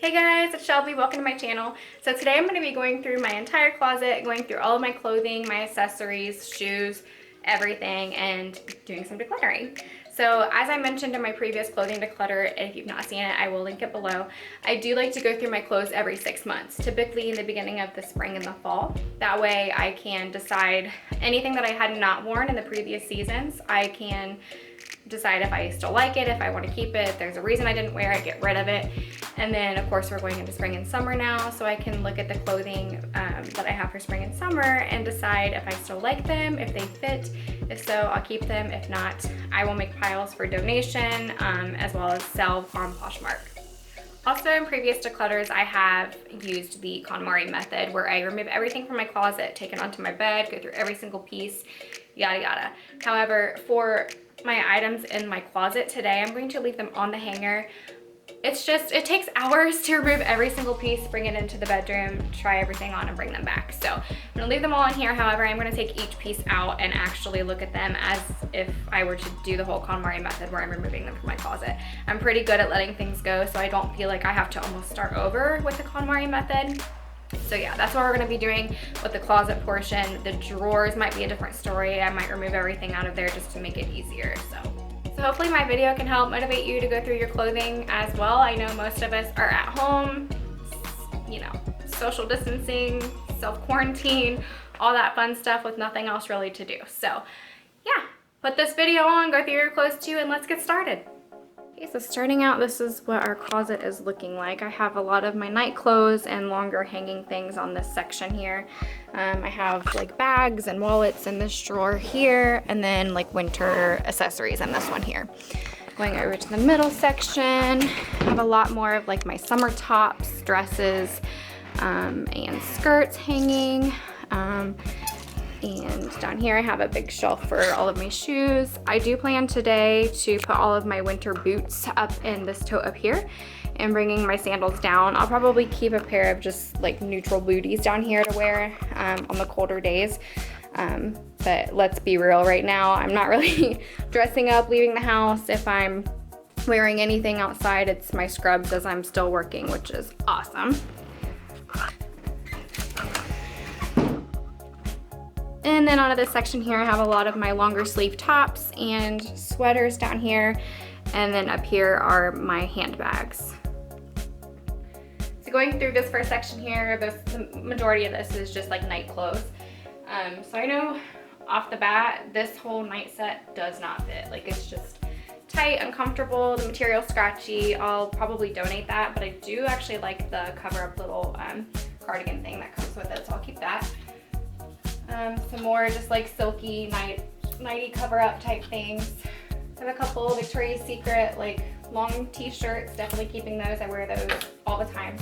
Hey guys, it's Shelby. Welcome to my channel. So today I'm going to be going through my entire closet, going through all of my clothing, my accessories, shoes, everything, and doing some decluttering. So as I mentioned in my previous clothing declutter, if you've not seen it, I will link it below. I do like to go through my clothes every 6 months, typically in the beginning of the spring and the fall. That way I can decide anything that I had not worn in the previous seasons. I can decide if I still like it, if I want to keep it, if there's a reason I didn't wear it, get rid of it. And then of course we're going into spring and summer now, so I can look at the clothing that I have for spring and summer and decide if I still like them, if they fit. If so, I'll keep them. If not, I will make piles for donation, as well as sell on Poshmark. Also, in previous declutters, I have used the KonMari method where I remove everything from my closet, take it onto my bed, go through every single piece, yada yada. However, for my items in my closet today, I'm going to leave them on the hanger. It takes hours to remove every single piece, bring it into the bedroom, try everything on, and bring them back. So I'm gonna leave them all in here. However, I'm gonna take each piece out and actually look at them as if I were to do the whole KonMari method where I'm removing them from my closet. I'm pretty good at letting things go, so I don't feel like I have to almost start over with the KonMari method. So yeah, that's what we're gonna be doing with the closet portion. The drawers might be a different story. I might remove everything out of there just to make it easier. So hopefully my video can help motivate you to go through your clothing as well. I know most of us are at home, you know, social distancing, self-quarantine, all that fun stuff with nothing else really to do. So yeah, put this video on, go through your clothes too, and let's get started. Okay, so starting out, this is what our closet is looking like. I have a lot of my night clothes and longer hanging things on this section here. I have like bags and wallets in this drawer here, and then like winter accessories in this one here. Going over to the middle section, I have a lot more of like my summer tops, dresses, and skirts hanging. And down here I have a big shelf for all of my shoes. I do plan today to put all of my winter boots up in this tote up here and bringing my sandals down. I'll probably keep a pair of just like neutral booties down here to wear on the colder days. But let's be real, right now I'm not really dressing up, leaving the house. If I'm wearing anything outside, it's my scrubs as I'm still working, which is awesome. And then onto this section here, I have a lot of my longer sleeve tops and sweaters down here. And then up here are my handbags. So going through this first section here, the majority of this is just like night clothes. So I know off the bat, this whole night set does not fit. Like, it's just tight, uncomfortable, the material's scratchy. I'll probably donate that, but I do actually like the cover up little cardigan thing that comes with it, so I'll keep that. Some more just like silky nighty cover up type things. I have a couple Victoria's Secret like long t-shirts, definitely keeping those. I wear those all the time.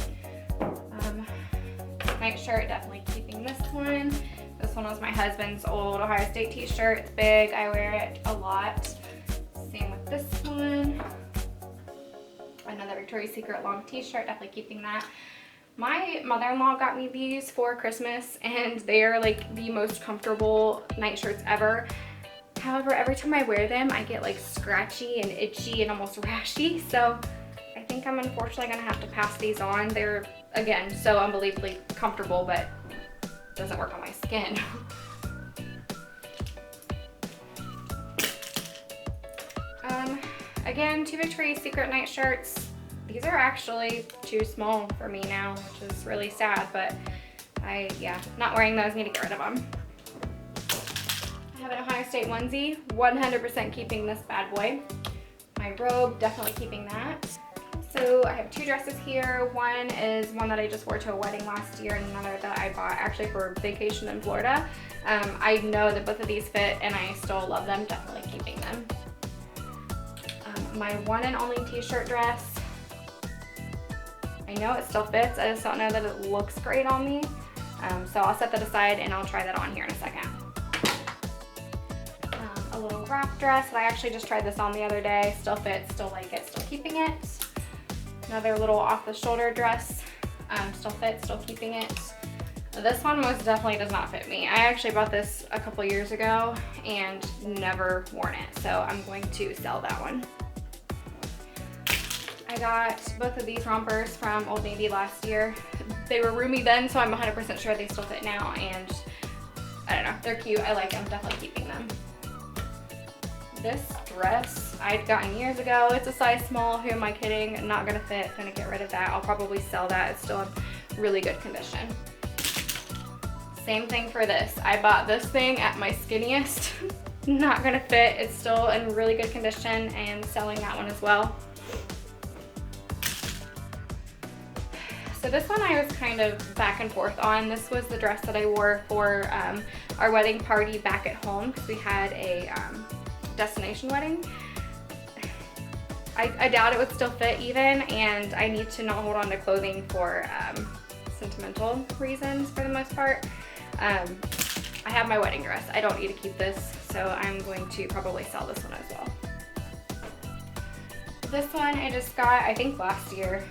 Night shirt, definitely keeping this one. This one was my husband's old Ohio State t-shirt. It's big, I wear it a lot. Same with this one. Another Victoria's Secret long t-shirt, definitely keeping that. My mother-in-law got me these for Christmas, and they are like the most comfortable night shirts ever. However, every time I wear them, I get like scratchy and itchy and almost rashy. So I think I'm unfortunately gonna have to pass these on. They're, again, so unbelievably comfortable, but doesn't work on my skin. Again, 2 Victoria's Secret night shirts. These are actually too small for me now, which is really sad, but yeah, not wearing those, need to get rid of them. I have an Ohio State onesie, 100% keeping this bad boy. My robe, definitely keeping that. So I have 2 dresses here. One is one that I just wore to a wedding last year, and another that I bought actually for a vacation in Florida. I know that both of these fit, and I still love them, definitely keeping them. My one and only t-shirt dress. I know it still fits, I just don't know that it looks great on me. So I'll set that aside and I'll try that on here in a second. A little wrap dress that I actually just tried this on the other day. Still fits, still like it, still keeping it. Another little off the shoulder dress. Still fits, still keeping it. This one most definitely does not fit me. I actually bought this a couple years ago and never worn it. So I'm going to sell that one. I got both of these rompers from Old Navy last year. They were roomy then, so I'm 100% sure they still fit now, and I don't know, they're cute. I like them, definitely keeping them. This dress I'd gotten years ago. It's a size small. Who am I kidding? Not gonna fit. Gonna get rid of that. I'll probably sell that. It's still in really good condition. Same thing for this. I bought this thing at my skinniest. Not gonna fit. It's still in really good condition, and selling that one as well. So this one I was kind of back and forth on. This was the dress that I wore for our wedding party back at home, because we had a destination wedding. I doubt it would still fit even, and I need to not hold on to clothing for sentimental reasons for the most part. I have my wedding dress. I don't need to keep this, so I'm going to probably sell this one as well. This one I just got, I think last year.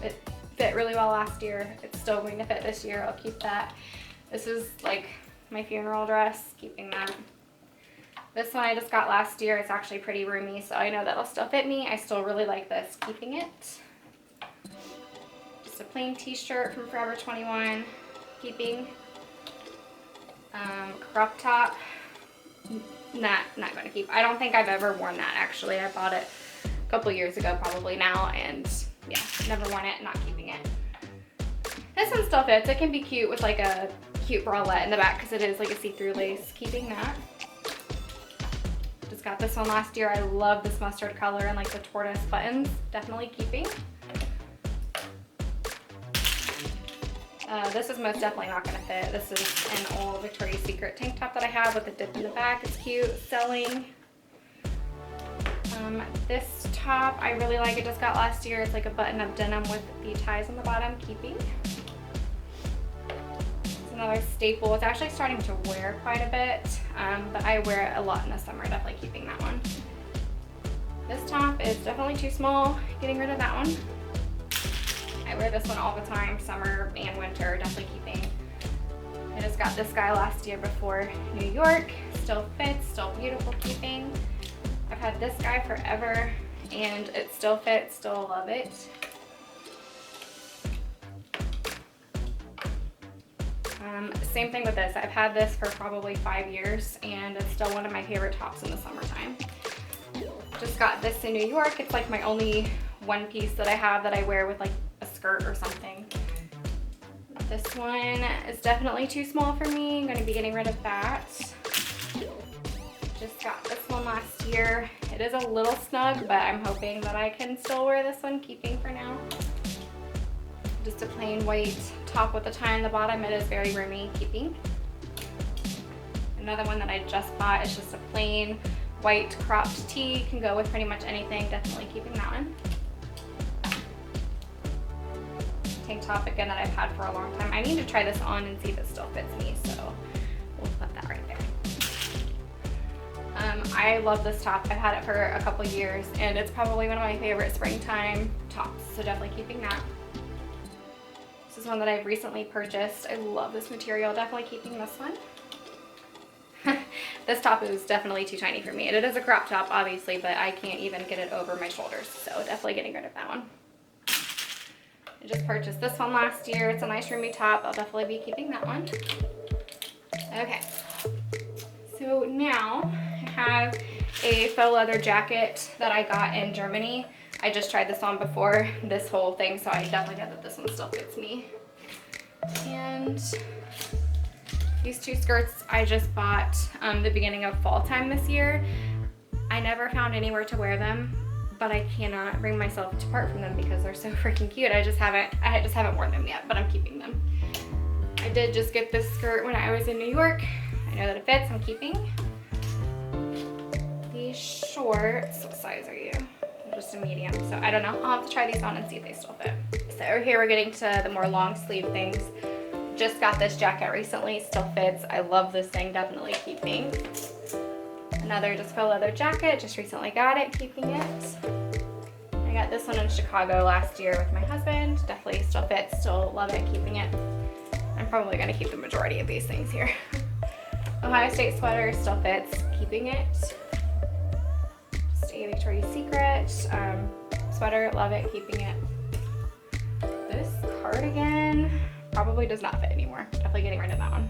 It fit really well last year. It's still going to fit this year. I'll keep that. This is like my funeral dress, keeping that. This one I just got last year. It's actually pretty roomy, so I know that'll still fit me. I still really like this, keeping it. Just a plain t-shirt from Forever 21, keeping. Crop top, not going to keep. I don't think I've ever worn that actually. I bought it a couple years ago probably now, and yeah, never worn it, not keeping it. This one still fits. It can be cute with like a cute bralette in the back because it is like a see-through lace, keeping that. Just got this one last year. I love this mustard color and like the tortoise buttons, definitely keeping. This is most definitely not going to fit. This is an old Victoria's Secret tank top that I have with a dip in the back. It's cute, selling. This top I really like. It just got last year. It's like a button-up denim with the ties on the bottom, keeping. It's another staple. It's actually starting to wear quite a bit, but I wear it a lot in the summer. Definitely keeping that one. This top is definitely too small. Getting rid of that one. I wear this one all the time, summer and winter, definitely keeping. I just got this guy last year before New York. Still fits, still beautiful, keeping. I've had this guy forever and it still fits, still love it. Same thing with this. I've had this for probably 5 years and it's still one of my favorite tops in the summertime. Just got this in New York. It's like my only one piece that I have that I wear with like a skirt or something. This one is definitely too small for me. I'm going to be getting rid of that. Just got this one last year. It is a little snug, but I'm hoping that I can still wear this one, keeping for now. Just a plain white top with a tie on the bottom. It is very roomy, keeping. Another one that I just bought is just a plain white cropped tee. Can go with pretty much anything, definitely keeping that one. Tank top again that I've had for a long time. I need to try this on and see if it still fits me, so we'll put that right there. I love this top. I've had it for a couple years and it's probably one of my favorite springtime tops, so definitely keeping that. This is one that I've recently purchased. I love this material, definitely keeping this one. This top is definitely too tiny for me. It is a crop top obviously, but I can't even get it over my shoulders, so definitely getting rid of that one. I just purchased this one last year. It's a nice roomy top. I'll definitely be keeping that one. Okay, so now I have a faux leather jacket that I got in Germany. I just tried this on before this whole thing, so I definitely know that this one still fits me. And these two skirts I just bought the beginning of fall time this year. I never found anywhere to wear them, but I cannot bring myself to part from them because they're so freaking cute. I just haven't worn them yet, but I'm keeping them. I did just get this skirt when I was in New York. I know that it fits, I'm keeping. These shorts, what size are you? Just a medium, so I don't know. I'll have to try these on and see if they still fit. So over here we're getting to the more long sleeve things. Just got this jacket recently, still fits. I love this thing, definitely keeping. Another just faux leather jacket, just recently got it, keeping it. I got this one in Chicago last year with my husband, definitely still fits, still love it, keeping it. I'm probably gonna keep the majority of these things here. Ohio State sweater, still fits, keeping it. Just a Victoria's Secret. sweater, love it, keeping it. This cardigan probably does not fit anymore. Definitely getting rid of that one.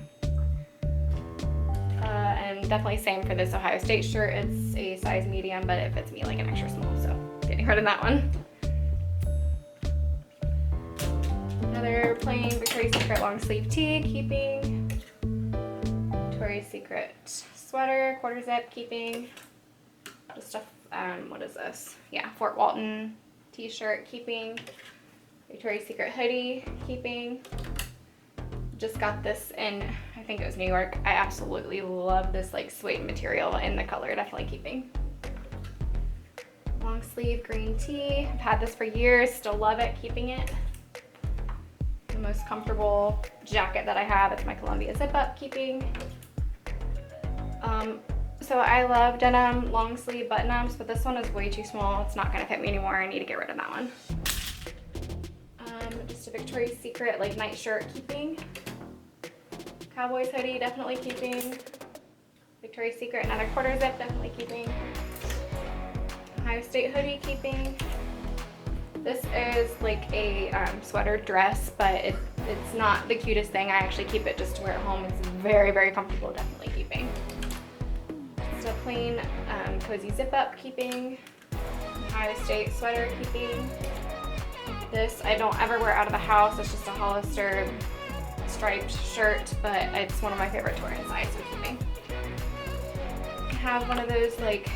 And definitely same for this Ohio State shirt. It's a size medium, but it fits me like an extra small, so getting rid of that one. Another plain Victoria's Secret long sleeve tee, keeping. Victoria's Secret sweater, quarter zip, keeping. Just stuff, what is this? Yeah, Fort Walton t-shirt, keeping. Victoria's Secret hoodie, keeping. Just got this in, I think it was New York. I absolutely love this like suede material in the color, definitely keeping. Long sleeve green tee. I've had this for years, still love it, keeping it. The most comfortable jacket that I have, it's my Columbia zip up, keeping. So I love denim long sleeve button-ups, but this one is way too small. It's not gonna fit me anymore. I need to get rid of that one. Just a Victoria's Secret like night shirt, keeping. Cowboys hoodie, definitely keeping. Victoria's Secret, another quarter zip, definitely keeping. Ohio State hoodie, keeping. This is like a sweater dress, but it's not the cutest thing. I actually keep it just to wear at home. It's very, very comfortable, definitely keeping. Just a plain cozy zip up, keeping. Ohio State sweater, keeping. This I don't ever wear out of the house. It's just a Hollister striped shirt, but it's one of my favorite to wear inside, so keeping. I have one of those like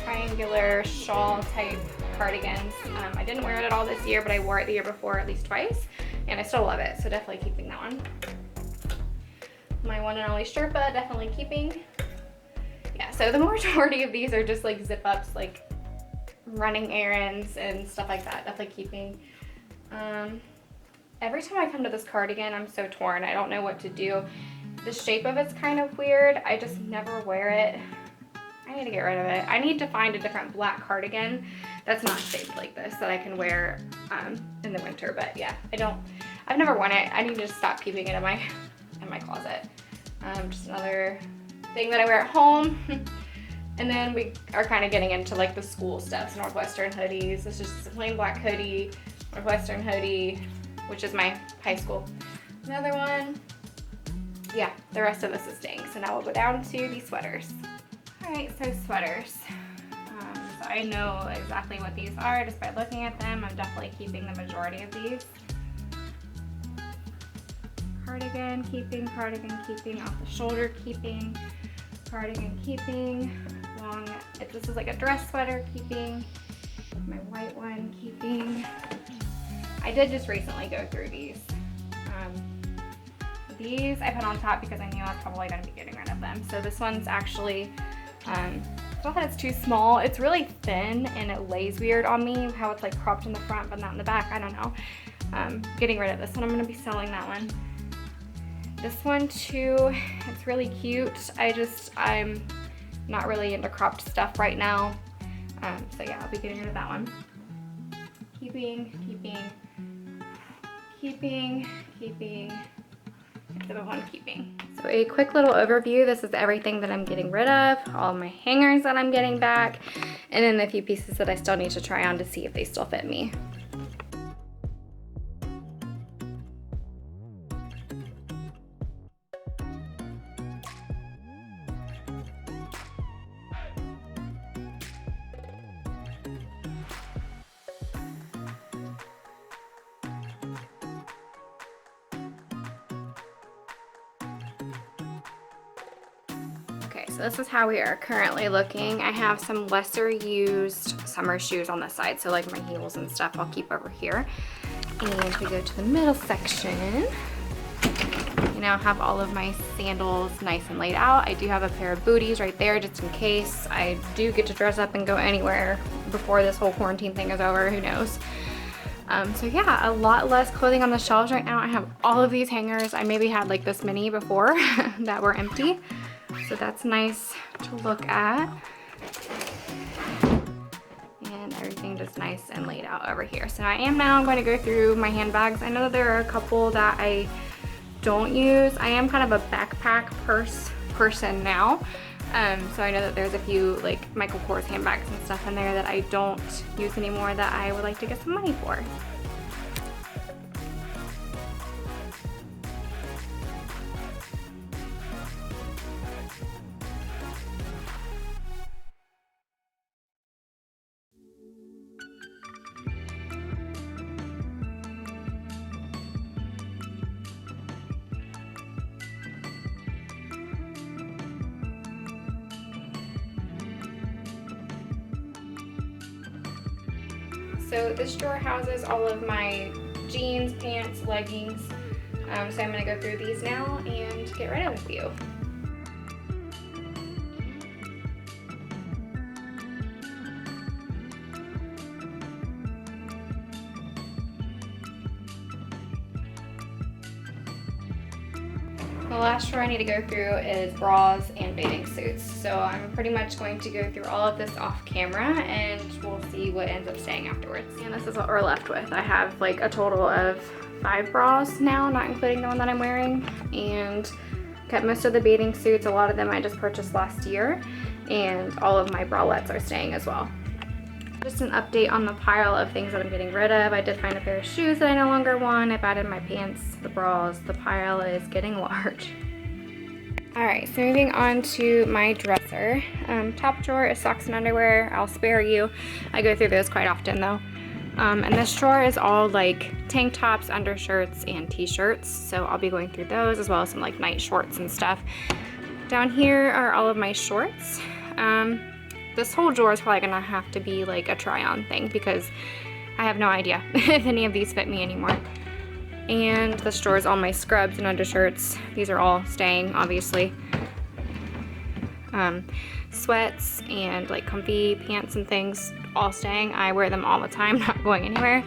triangular shawl type cardigans. I didn't wear it at all this year, but I wore it the year before at least twice, and I still love it, so definitely keeping that one. My one and only Sherpa, definitely keeping. Yeah, so the majority of these are just like zip ups, like running errands and stuff like that, definitely keeping. Every time I come to this cardigan, I'm so torn. I don't know what to do. The shape of it's kind of weird. I just never wear it. I need to get rid of it. I need to find a different black cardigan that's not shaped like this that I can wear in the winter. But yeah, I've never worn it. I need to stop keeping it in my closet. Just another thing that I wear at home. And then we are kind of getting into like the school stuff, so Northwestern hoodies. This is just a plain black hoodie, Northwestern hoodie, which is my high school. Another one. Yeah, the rest of this is staying. So now we'll go down to the sweaters. All right, so sweaters. So I know exactly what these are just by looking at them. I'm definitely keeping the majority of these. Cardigan, keeping, off the shoulder, keeping, cardigan, keeping, long, this is like a dress sweater, keeping, my white one, keeping. I did just recently go through these. These I put on top because I knew I was probably going to be getting rid of them. So this one's actually, not that it's too small, it's really thin and it lays weird on me, how it's like cropped in the front but not in the back, I don't know. Getting rid of this one, I'm going to be selling that one. This one too, it's really cute. I'm not really into cropped stuff right now. So yeah, I'll be getting rid of that one. Keeping. The one keeping. So a quick little overview. This is everything that I'm getting rid of, all my hangers that I'm getting back, and then the few pieces that I still need to try on to see if they still fit me. Okay, so this is how we are currently looking. I have some lesser used summer shoes on the side, so like my heels and stuff I'll keep over here. And if we go to the middle section, you now have all of my sandals nice and laid out. I do have a pair of booties right there just in case I do get to dress up and go anywhere before this whole quarantine thing is over, who knows. So yeah, a lot less clothing on the shelves right now. I have all of these hangers. I maybe had like this many before that were empty. So that's nice to look at. And everything just nice and laid out over here. So I am now going to go through my handbags. I know that there are a couple that I don't use. I am kind of a backpack purse person now. So I know that there's a few like Michael Kors handbags and stuff in there that I don't use anymore that I would like to get some money for. So this drawer houses all of my jeans, pants, leggings. So I'm gonna go through these now and get rid of a few. The last drawer I need to go through is bras and bathing suits. So I'm pretty much going to go through all of this off camera and we'll see what ends up staying afterwards. And this is what we're left with. I have like a total of 5 bras now, not including the one that I'm wearing, and kept most of the bathing suits. A lot of them I just purchased last year, and all of my bralettes are staying as well. Just an update on the pile of things that I'm getting rid of. I did find a pair of shoes that I no longer want. I've added my pants, the bras. The pile is getting large. Alright, so moving on to my dresser. Top drawer is socks and underwear. I'll spare you. I go through those quite often though. And this drawer is all like tank tops, undershirts, and t-shirts. So I'll be going through those as well as some like night shorts and stuff. Down here are all of my shorts. This whole drawer is probably gonna have to be like a try-on thing because I have no idea if any of these fit me anymore. And this drawer is all my scrubs and undershirts. These are all staying, obviously. Sweats and like comfy pants and things, all staying. I wear them all the time, not going anywhere.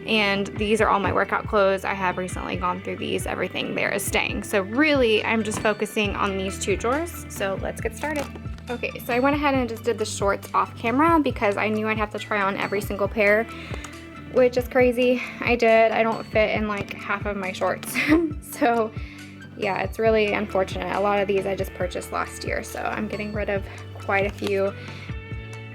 And these are all my workout clothes. I have recently gone through these. Everything there is staying. So really, I'm just focusing on these 2 drawers. So let's get started. Okay, so I went ahead and just did the shorts off camera because I knew I'd have to try on every single pair, which is crazy. I did. I don't fit in like half of my shorts. So yeah, it's really unfortunate. A lot of these I just purchased last year, so I'm getting rid of quite a few.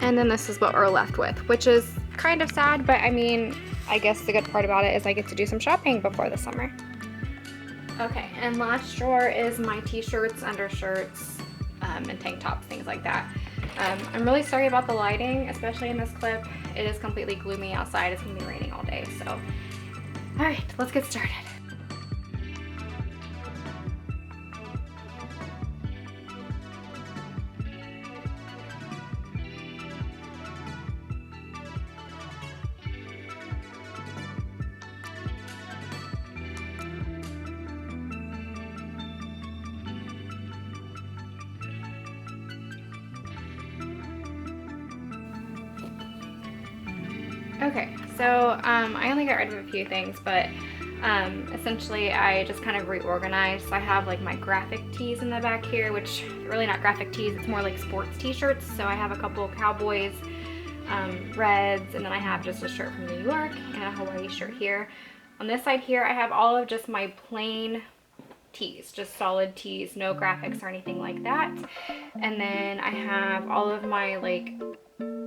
And then this is what we're left with, which is kind of sad, but I mean, I guess the good part about it is I get to do some shopping before the summer. Okay, and last drawer is my t-shirts, undershirts, and tank tops, things like that. I'm really sorry about the lighting, especially in this clip. It is completely gloomy outside. It's gonna be raining all day, so. All right, let's get started. Okay, so I only got rid of a few things, but essentially I just kind of reorganized. So I have like my graphic tees in the back here, which are really not graphic tees, it's more like sports t-shirts. So I have a couple of Cowboys reds, and then I have just a shirt from New York and a Hawaii shirt here. On this side here, I have all of just my plain tees, just solid tees, no graphics or anything like that. And then I have all of my like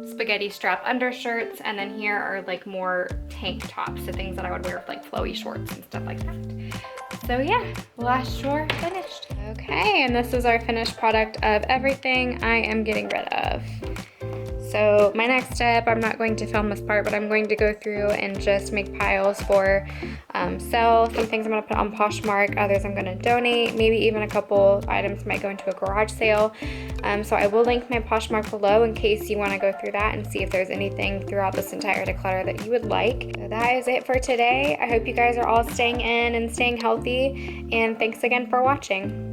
spaghetti strap undershirts, and then here are like more tank tops, so things that I would wear with like flowy shorts and stuff like that. So yeah, last drawer finished. Okay, and this is our finished product of everything I am getting rid of. So my next step, I'm not going to film this part, but I'm going to go through and just make piles for sell. Some things I'm going to put on Poshmark, others I'm going to donate, maybe even a couple items might go into a garage sale. So I will link my Poshmark below in case you want to go through that and see if there's anything throughout this entire declutter that you would like. So that is it for today. I hope you guys are all staying in and staying healthy, and thanks again for watching.